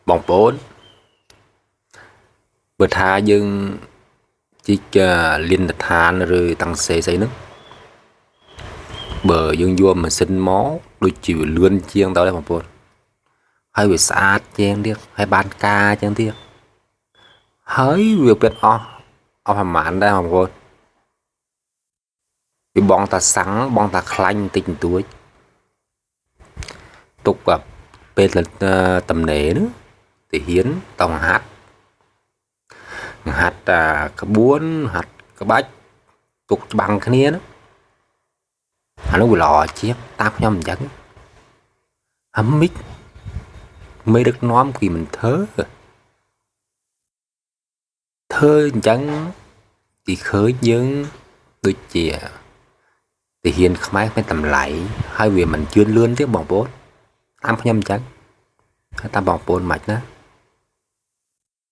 បងប្អូនបើថាយើងជីកលៀនដ្ឋានឬតាំងសេស្អីហ្នឹងបើយើងយកម៉ាស៊ីនមកដូចជាវាលឿនជាងតើបងប្អូនហើយវាស្អាតជាងទៀតហើយបានការជាងទៀតហើយវាពេតអស់ប្រហែលដែរបងប្អូនវាបងតាសាំងបងតាខ្លាញ់បន្តិចបន្តួចទុកពេលតំណេនោះទាហានតង់ហាត់ក្បួនហាត់ក្បាច់ទុកច្បាំងគ្នាណាអានោះវាល្អជាងតាមខ្ញុំអញ្ចឹងអាមិចមេដឹកនាំគេមិនធ្វើអញ្ចឹងគេឃើញយើងដូចជាទាហានខ្មែរមានតម្លៃហើយវាមិនជឿនលឿនទេបងប្អូនតាមខ្ញុំអញ្ចឹងហើយតាមបងប្អូនមិនណា